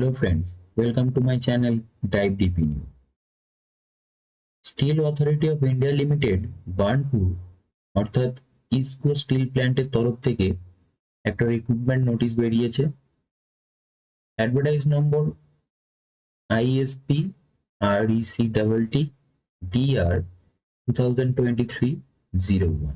Hello friends, welcome to my channel Dive Deep in You. Steel Authority of India Limited Burnpur অর্থাৎ IISCO still প্ল্যান্টের তরফ থেকে একটা recruitment notice বেরিয়েছে। অ্যাডভার্টাইজ নম্বর ISP RECTT DR 2023-01।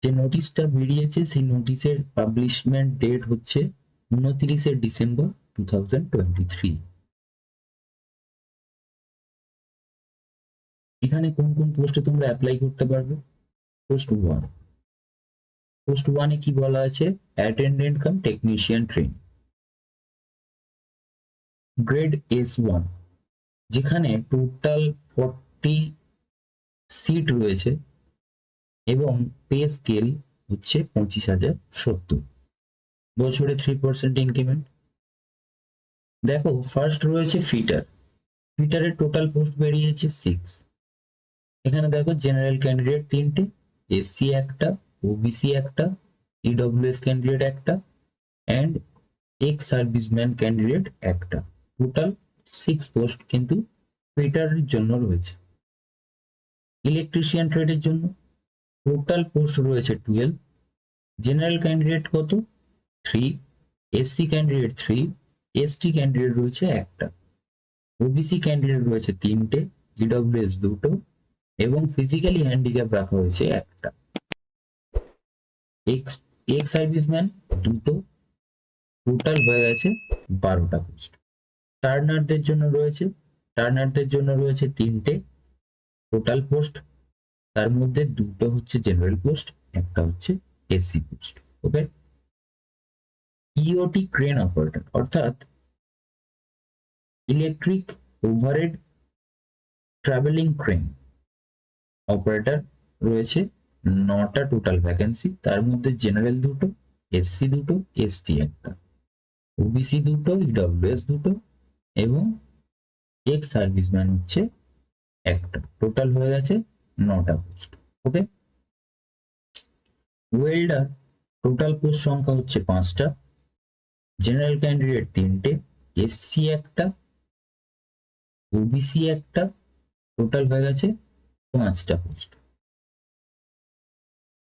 যে নোটিশটা বেরিয়েছে সেই নোটিশের পাবলিশমেন্ট ডেট হচ্ছে 29 ডিসেম্বর 2023। এখানে কোন কোন পোস্টে তোমরা অ্যাপ্লাই করতে পারবে? পোস্ট 1 এ কি বলা আছে? Attendant cum technician train, grade S1, যেখানে টোটাল 40 সিট রয়েছে এবং পে স্কেল হচ্ছে 25,070, বছরে 3% ইনক্রিমেন্ট। দেখো, ফার্স্ট রয়েছে ফিটারের টোটাল পোস্ট বেরিয়েছে 6। এখানে দেখো, জেনারেল ক্যান্ডিডেট 3টে, SC একটা, OBC একটা, EWS ক্যান্ডিডেট একটা এন্ড এক্স সার্ভিসম্যান ক্যান্ডিডেট একটা। টোটাল 6 পোস্ট কিন্তু ফিটারের জন্য রয়েছে। ইলেকট্রিশিয়ান ট্রেডের জন্য টোটাল পোস্ট রয়েছে 12। জেনারেল ক্যান্ডিডেট কত? 3, SC ক্যান্ডিডেট 3, ST ক্যান্ডিডেট রয়েছে একটা, OBC ক্যান্ডিডেট রয়েছে 3টে, EWS 2টো এবং ফিজিক্যালি হ্যান্ডিক্যাপ রাখা হয়েছে একটা। এক্স সার্ভিসম্যান 2টো, টোটাল হয়ে গেছে 12টা পোস্ট। টার্নারদের জন্য রয়েছে 3টে, টোটাল পোস্ট তার মধ্যে 2টো হচ্ছে জেনারেল পোস্ট, একটা হচ্ছে SC পোস্ট। ওকে। EOT ক্রেন অপারেটর অর্থাৎ electric overhead travelling crane operator রয়েছে 9টা টোটাল ভ্যাকেন্সি। তার মধ্যে জেনারেল 2টো, SC 2টো, ST একটা, OBC 2টো, EWS 2টো এবং এক্স সার্ভিসম্যান হচ্ছে একটা। টোটাল হয়ে গেছে 9টা পোস্ট। ওকে। ওয়েল্ডার টোটাল পোস্ট সংখ্যা হচ্ছে 5টা, জেনারেল ক্যান্ডিডেট 3টে, SC একটা, OBC একটা, টোটাল হয়ে গেছে 5টা post.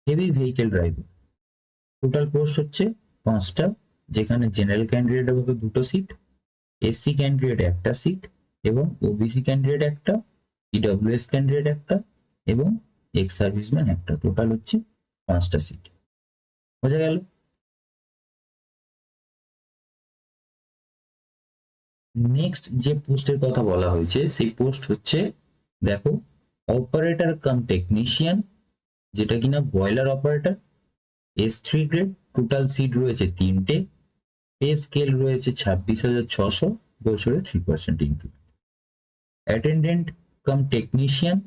Heavy vehicle driver total post হচ্ছে 5টা, যেখানে জেনারেল ক্যান্ডিডেট হবে 2টো সিট, SC ক্যান্ডিডেট একটা সিট এবং OBC ক্যান্ডিডেট একটা, EWS ক্যান্ডিডেট একটা এবং এক্স সার্ভিসম্যান একটা। টোটাল হচ্ছে 5টা সিট। বোঝা গেল? নেক্সট যে পোস্টের কথা বলা হয়েছে সেই পোস্ট হচ্ছে, দেখো, অপারেটর কাম টেকনিশিয়ান, যেটা কিনা boiler operator, S3 grade, total seat রয়েছে 3টে, পে স্কেল রয়েছে 26,600, বছরে 3% increment. Attendant cum technician,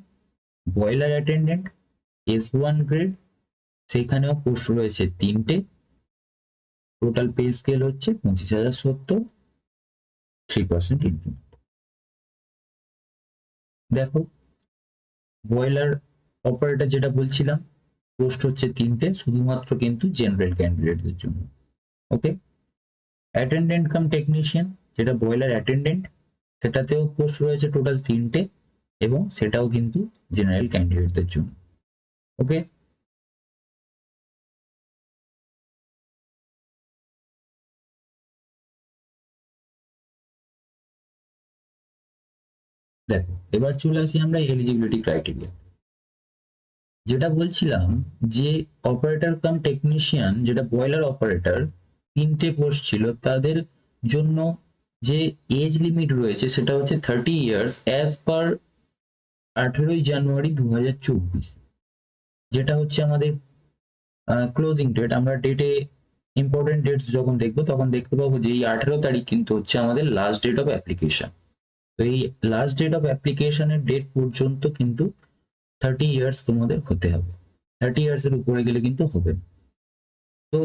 boiler attendant, S1 grade, সেখানেও পোস্ট রয়েছে 3টে, টোটাল পে স্কেল হচ্ছে 25,070, 3% ইনক্রিমেন্ট। দেখো, বয়লার অপারেটর যেটা বলছিলাম, পোস্ট হচ্ছে 3টে, শুধুমাত্র কিন্তু জেনারেল ক্যান্ডিডেটদের জন্য। ওকে। অ্যাটেন্ডেন্ট কাম টেকনিশিয়ান, যেটা বয়লার অ্যাটেন্ডেন্ট, সেটাতেও পোস্ট রয়েছে টোটাল 3টে এবং সেটাও কিন্তু জেনারেল ক্যান্ডিডেটদের জন্য। ওকে। দেখো, এবার চলে আসি আমরা এলিজিবিলিটি ক্রাইটেরিয়া। যেটা বলছিলাম যে অপারেটর কাম টেকনিশিয়ান, যেটা বয়লার অপারেটর, 3টে পোস্ট ছিল, তাদের জন্য যে এজ লিমিট রয়েছে সেটা হচ্ছে 30 ইয়ার্স অ্যাজ পার 18 জানুয়ারি 2024, যেটা হচ্ছে আমাদের ক্লোজিং ডেট। আমরা ডেটে ইম্পর্টেন্ট ডেটস যখন দেখবো তখন দেখতে পাবো যে এই 18 তারিখ কিন্তু হচ্ছে আমাদের লাস্ট ডেট অফ অ্যাপ্লিকেশন। তো এই লাস্ট ডেট অফ অ্যাপ্লিকেশনের ডেট পর্যন্ত কিন্তু 30 ইয়ার্স তোমাদের হতে হবে। 30 ইয়ার্স এর উপরে গেলে কিন্তু হবে না। তো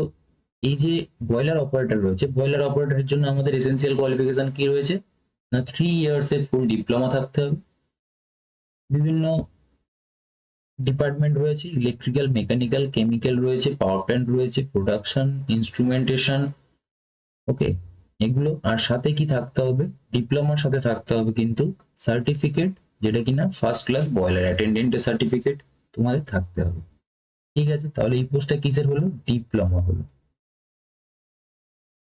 এই যে বয়লার অপারেটর রয়েছে, বয়লার অপারেটরের জন্য আমাদের এসেনশিয়াল কোয়ালিফিকেশন কি রয়েছে না, 3 ইয়ার্স এর ফুল ডিপ্লোমা থাকতে হবে। বিভিন্ন ডিপার্টমেন্ট রয়েছে, ইলেকট্রিক্যাল, মেকানিক্যাল, কেমিক্যাল রয়েছে, পাওয়ার প্ল্যান্ট রয়েছে, প্রোডাকশন, ইনস্ট্রুমেন্টেশন। ওকে। এগুলো আর সাথে কি থাকতে হবে, ডিপ্লোমার সাথে থাকতে হবে কিন্তু সার্টিফিকেট, যেটা কিনা ফার্স্ট ক্লাস বয়লার অ্যাটেন্ডেন্টের সার্টিফিকেট তোমাদের থাকতে হবে। ঠিক আছে, তাহলে এই পোস্টটা কিসের হলো, ডিপ্লোমা হলো।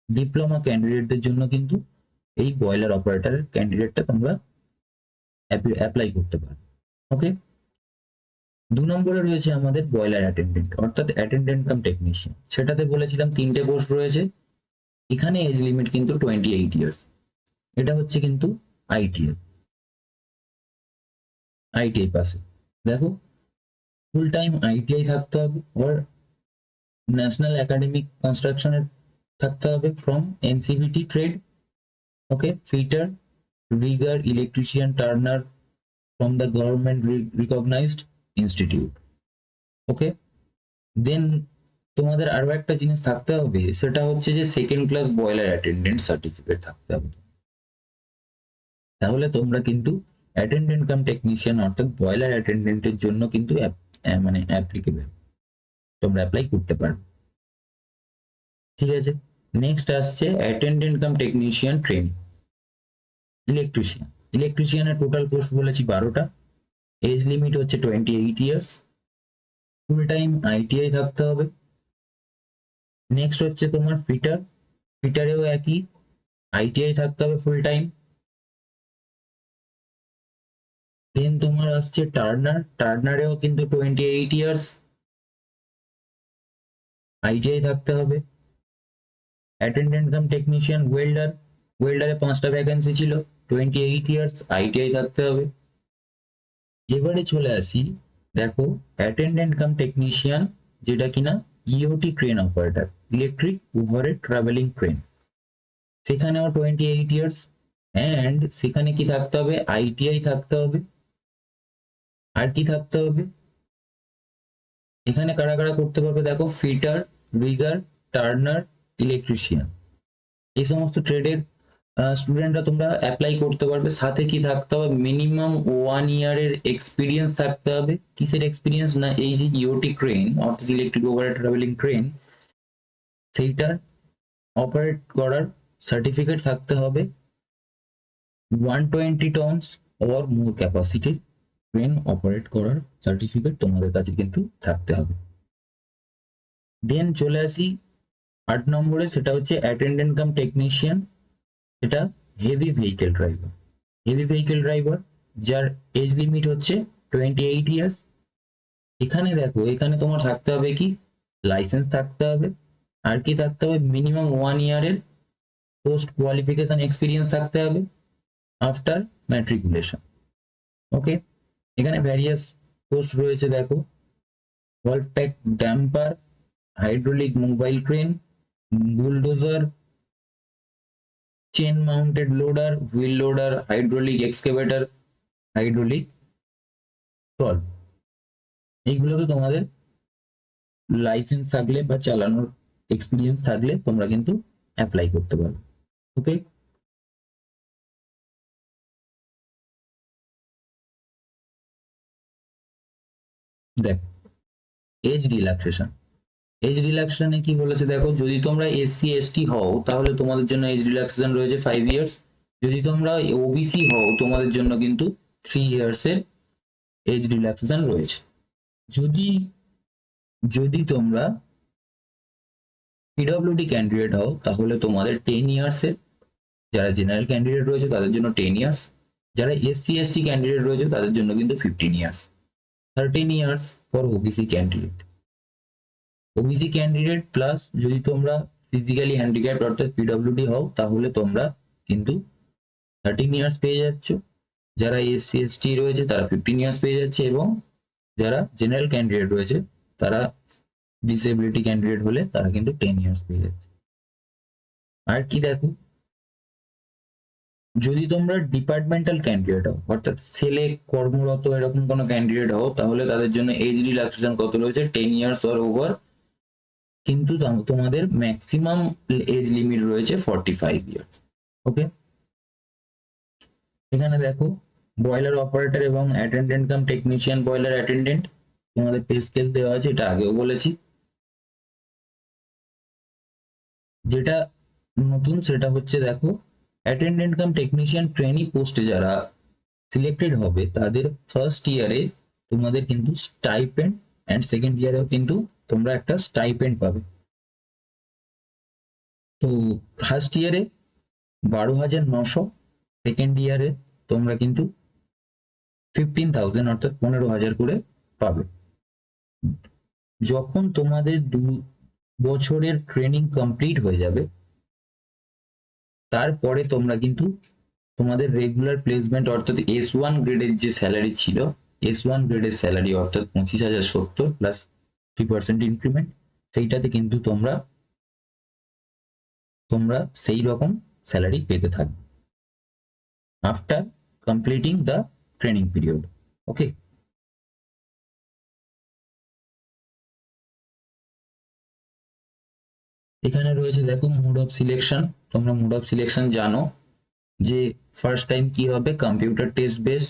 ডিপ্লোমা ক্যান্ডিডেটদের জন্য কিন্তু এই বয়লার অপারেটরের ক্যান্ডিডেটটা তোমরা অ্যাপ্লাই করতে পারো। ওকে, 2 নম্বরে রয়েছে আমাদের বয়লার অ্যাটেন্ডেন্ট অর্থাৎ অ্যাটেন্ডেন্ট কাম টেকনিশিয়ান। সেটাতে বলেছিলাম 3টে পোস্ট রয়েছে। এখানে এজ লিমিট কিন্তু 28 ইয়ার্স। এটা হচ্ছে কিন্তু আইটিআই, আইটিআই পাশে দেখো ফুল টাইম আইটিআই থাকতে হবে, আর ন্যাশনাল একাডেমিক কনস্ট্রাকশনের থাকতে হবে from NCVT trade. Okay, fitter, rigger, electrician, turner from the government recognised institute. Okay, then তোমাদের আরো একটা জিনিস থাকতে হবে, সেটা হচ্ছে যে second class boiler attendant certificate থাকতে হবে। তাহলে তোমরা কিন্তু অ্যাটেন্ডেন্ট কাম টেকনিশিয়ান অর্থাৎ বয়লার অ্যাটেন্ডেন্টের জন্য কিন্তু মানে অ্যাপ্লিকেবল, তোমরা অ্যাপ্লাই করতে পারো। ঠিক আছে, নেক্সট আসছে attendant cum technician training electrician. ইলেকট্রিশিয়ানের টোটাল পোস্ট বলেছি 12টা। এজ লিমিট হচ্ছে 28 ইয়ার্স। ফুল টাইম আইটিআই থাকতে হবে। নেক্সট হচ্ছে তোমার ফিটার, ফিটারেও একই আইটিআই থাকতে হবে ফুল টাইম। দেন তোমার আসছে টার্নার, টার্নারেও কিন্তু 28 ইয়ার্স আইটিআই থাকতে হবে। অ্যাটেন্ডেন্ট কাম টেকনিশিয়ান ওয়েল্ডার, ওয়েল্ডারে 5টা ভ্যাকেন্সি ছিল, 28 ইয়ার্স আইটিআই থাকতে হবে। এবারে চলে আসি, দেখো অ্যাটেন্ডেন্ট কাম টেকনিশিয়ান যেটা কিনা EOT crane operator, electric overhead travelling crane, সেখানেও 28 ইয়ার্স অ্যান্ড সেখানে কি থাকতে হবে, আইটিআই থাকতে হবে। আর কি থাকতে হবে, এখানে কারা কারা করতে পারবে দেখো, ফিটার, রিগার, টার্নার, ইলেকট্রিশিয়ান, এই সমস্ত ট্রেডের স্টুডেন্টরা তোমরা অ্যাপ্লাই করতে পারবে। সাথে কি থাকতে হবে, মিনিমাম 1 ইয়ারের এক্সপিরিয়েন্স থাকতে হবে। কিসের এক্সপিরিয়েন্স না, এই যে ইওটি ক্রেন অর্থাৎ ইলেকট্রিক ওভারহেড ট্রাভেলিং ক্রেন, সেইটার অপারেট করার সার্টিফিকেট থাকতে হবে। 120 টনস অর মোর ক্যাপাসিটির ক্রেন অপারেট করার সার্টিফিকেট তোমাদের কাছে কিন্তু থাকতে হবে। দেন চলে আসি 8 নম্বরে, সেটা হচ্ছে অ্যাটেন্ডেন্ট কাম টেকনিশিয়ান, এটা heavy vehicle driver. Heavy vehicle driver যার এজ লিমিট হচ্ছে 28 ইয়ার্স। এখানে দেখো, এখানে তোমার থাকতে হবে কি, লাইসেন্স থাকতে হবে। আর কি থাকতে হবে, মিনিমাম 1 ইয়ারের পোস্ট কোয়ালিফিকেশন এক্সপিরিয়েন্স থাকতে হবে আফটার ম্যাট্রিকুলেশন। ওকে, এখানে ভ্যারিয়াস পোস্ট রয়েছে দেখো, wolf pack dumper, hydraulic mobile crane, bulldozer, chain mounted loader, wheel loader, hydraulic excavator, hydraulic টল। এইগুলোকে তোমাদের লাইসেন্স থাকলে বা চালানোর এক্সপিরিয়েন্স থাকলে তোমরা কিন্তু অ্যাপ্লাই করতে পারো। ওকে, দেখো এজ রিল্যাক্সেশন, এজ রিল্যাক্সেশনে কি বলেছে দেখো, যদি তোমরা এসসি এসটি হও তাহলে তোমাদের জন্য এজ রিল্যাক্সেশন রয়েছে 5 ইয়ার্স। যদি তোমরা ওবিসি হও তোমাদের জন্য কিন্তু 3 ইয়ার্সের এজ রিল্যাক্সেশন রয়েছে। যদি যদি তোমরা পিডব্লিউডি ক্যান্ডিডেট হও তাহলে তোমাদের 10 ইয়ার্সের, যারা জেনারেল ক্যান্ডিডেট রয়েছে তাদের জন্য 10 ইয়ার্স, যারা এসসি এসটি ক্যান্ডিডেট রয়েছে তাদের জন্য কিন্তু 15 years. 13 years for OBC candidate. OBC candidate plus যদি তোমরা ফিজিক্যালি হ্যান্ডিক্যাপ্ট অর্থাৎ পিডব্লিউডি হও তাহলে তোমরা কিন্তু 13 ইয়ার্স পেয়ে যাচ্ছ। যারা এসসি এসটি রয়েছে তারা 15 ইয়ার্স পেয়ে যাচ্ছে, এবং যারা জেনারেল ক্যান্ডিডেট রয়েছে তারা ডিসেবিলিটি ক্যান্ডিডেট হলে তারা কিন্তু 10 ইয়ার্স পেয়ে যাচ্ছে। আর কি দেখো, যদি তোমরা ডিপার্টমেন্টাল ক্যান্ডিডেট হও অর্থাৎ সেলে কর্মরত এরকম কোনো ক্যান্ডিডেট হও তাহলে তাদের জন্য এজ রিল্যাক্সেশন কত রয়েছে, 10 ইয়ার্স অর ওভার, কিন্তু তোমাদের ম্যাক্সিমাম এজ লিমিট রয়েছে 45 ইয়ার্স। ওকে, এখানে দেখো বয়লার অপারেটর এবং attendant cum technician boiler attendant তোমাদের পে স্কেল দেওয়া আছে, এটা আগেও বলেছি। যেটা নতুন সেটা হচ্ছে দেখো, অ্যাটেন্ডেন্ট কাম টেকনিশিয়ান ট্রেনি পোস্টে যারা সিলেক্টেড হবে তাদের ফার্স্ট ইয়ারে তোমাদের কিন্তু স্টাইপেন্ড, অ্যান্ড সেকেন্ড ইয়ারেও কিন্তু তোমরা একটা স্টাইপেন্ড পাবে। তো ফার্স্ট ইয়ারে 12,900, সেকেন্ড ইয়ারে তোমরা কিন্তু 15,000 অর্থাৎ 15,000 করে পাবে। যখন তোমাদের 2 বছরের ট্রেনিং কমপ্লিট হয়ে যাবে, তারপরে তোমরা কিন্তু তোমাদের রেগুলার প্লেসমেন্ট অর্থাৎ S1 গ্রেডের যে স্যালারি ছিল, S1 গ্রেডের স্যালারি অর্থাৎ 25,070 প্লাস 3% ইনক্রিমেন্ট, সেইটাতে কিন্তু তোমরা তোমরা সেই রকম স্যালারি পেতে থাকবে after completing the training period. Okay, এখানে রয়েছে দেখো মোড অফ সিলেকশন। তোমরা মোড অফ সিলেকশন জানো যে ফার্স্ট টাইম কি হবে, কম্পিউটার টেস্ট বেস,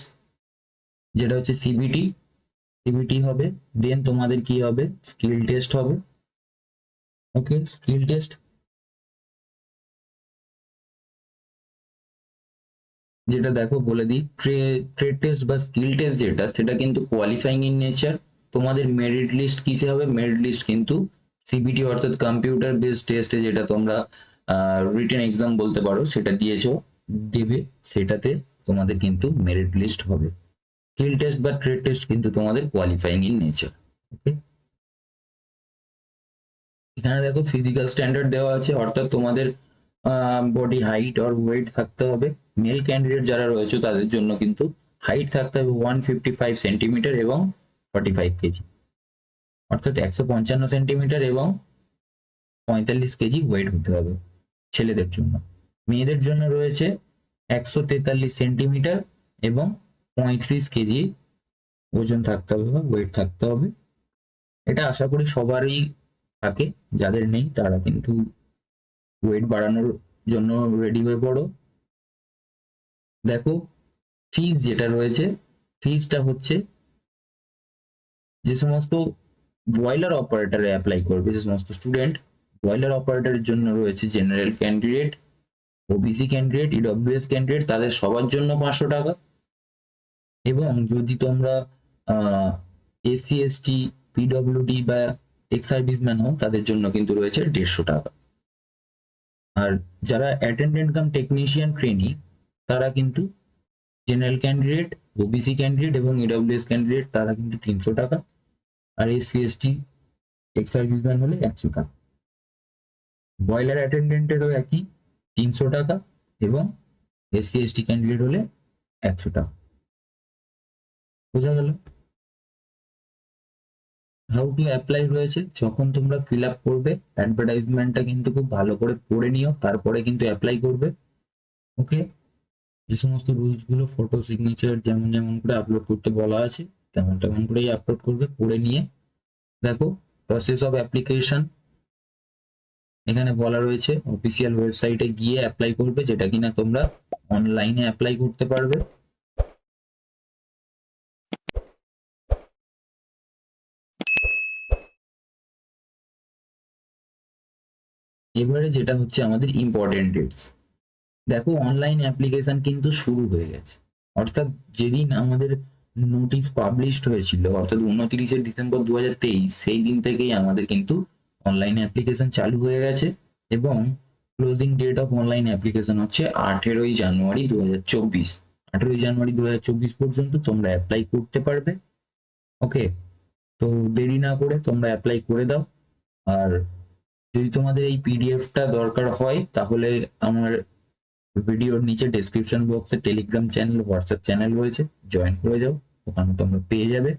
যেটা হচ্ছে সিবিটি হবে। দেন তোমাদের কি হবে, স্কিল টেস্ট হবে। ওকে, স্কিল টেস্ট যেটা দেখো বলে দিই, ট্রেড টেস্ট বা স্কিল টেস্ট যেটা, সেটা কিন্তু কোয়ালিফাইং ইন নেচার। তোমাদের মেরিট লিস্ট কিসে হবে, মেরিট লিস্ট কিন্তু সিবিটি অর্থাৎ কম্পিউটার বেসড টেস্টে, যেটা তোমরা রিটেন এক্সাম বলতে পারো, সেটা দিয়েছো দেবে, সেটাতে তোমাদের কিন্তু মেরিট লিস্ট হবে। স্কিল টেস্ট বা ট্রেড টেস্ট কিন্তু তোমাদের কোয়ালিফাইং ইন নেচার। ওকে, এখানে দেখো ফিজিক্যাল স্ট্যান্ডার্ড দেওয়া আছে, অর্থাৎ তোমাদের বডি হাইট আর ওয়েট থাকতে হবে। মেল ক্যান্ডিডেট যারা রয়েছে তাদের জন্য কিন্তু হাইট থাকতে হবে 155 সেন্টিমিটার এবং 45 কেজি, অর্থাৎ 155 সেন্টিমিটার এবং 45 কেজি ওয়েট হতে হবে ছেলেদের জন্য। মেয়েদের জন্য রয়েছে 143 সেন্টিমিটার এবং 35 কেজি ওজন থাকতে হবে বা ওয়েট থাকতে হবে। এটা আশা করি সবারই থাকে, যাদের নেই তারা কিন্তু ওয়েট বাড়ানোর জন্য রেডি হয়ে পড়ো। দেখো ফিজ যেটা রয়েছে, ফিজটা হচ্ছে যে সমস্ত বয়লার অপারেটরে অ্যাপ্লাই করবে, যে সমস্ত স্টুডেন্ট বয়লার অপারেটরের জন্য রয়েছে, general candidate, OBC candidate, EWS candidate, তাদের সবার জন্য 500 টাকা। এবং যদি তোমরা এসসি এসটি পিডব্লিউডি বা এক্স সার্ভিসম্যান হও, তাদের জন্য কিন্তু রয়েছে 150 টাকা। আর যারা অ্যাটেন্ডেন্ট কাম টেকনিশিয়ান ট্রেনি, তারা কিন্তু জেনারেল ক্যান্ডিডেট, ওবিসি ক্যান্ডিডেট এবং ইডব্লিউএস ক্যান্ডিডেট, তারা কিন্তু 300 টাকা। আর এসসি এসটি এক্স সার্ভিসম্যান হলে 100 টাকা। বয়লার অ্যাটেন্ডেন্টেরও একই 300 টাকা এবং এসসি এসটি ক্যান্ডিডেট হলে 100 টাকা। বোঝা গেল? হাউ টু অ্যাপ্লাই রয়েছে, যখন তোমরা ফিল আপ করবে অ্যাডভার্টাইজমেন্টটা কিন্তু খুব ভালো করে পড়ে নিও, তারপরে কিন্তু অ্যাপ্লাই করবে। ওকে, যে সমস্ত রুলস গুলো, ফটো সিগনেচার যেমন যেমন করে আপলোড করতে বলা আছে তেমন তেমন করেই আপলোড করবে পড়ে নিয়ে। দেখো প্রসেস অফ অ্যাপ্লিকেশন এখানে বলা রয়েছে, অফিসিয়াল ওয়েবসাইটে গিয়ে অ্যাপ্লাই করবে, যেটা কিনা তোমরা অনলাইনে অ্যাপ্লাই করতে পারবে। এবারে যেটা হচ্ছে আমাদের ইম্পর্টেন্ট ডেটস, দেখো অনলাইন অ্যাপ্লিকেশন কিন্তু শুরু হয়ে গেছে, অর্থাৎ যেদিন আমাদের নোটিশ পাবলিশড হয়েছিল অর্থাৎ 29শে ডিসেম্বর 2023, সেই দিন থেকেই আমাদের কিন্তু অনলাইন অ্যাপ্লিকেশন চালু হয়ে গেছে। এবং closing date of online application হচ্ছে 18ই জানুয়ারি 2024। 18ই জানুয়ারি 2024 পর্যন্ত তোমরা অ্যাপ্লাই করতে পারবে। ওকে, তো দেরি না করে তোমরা অ্যাপ্লাই করে দাও। আর যদি তোমাদের এই পিডিএফটা দরকার হয়, তাহলে আমার ভিডিওর নিচে ডেসক্রিপশন বক্সে টেলিগ্রাম চ্যানেল, হোয়াটসঅ্যাপ চ্যানেল রয়েছে, জয়েন করে যাও, ওখানে তোমরা পেয়ে যাবে।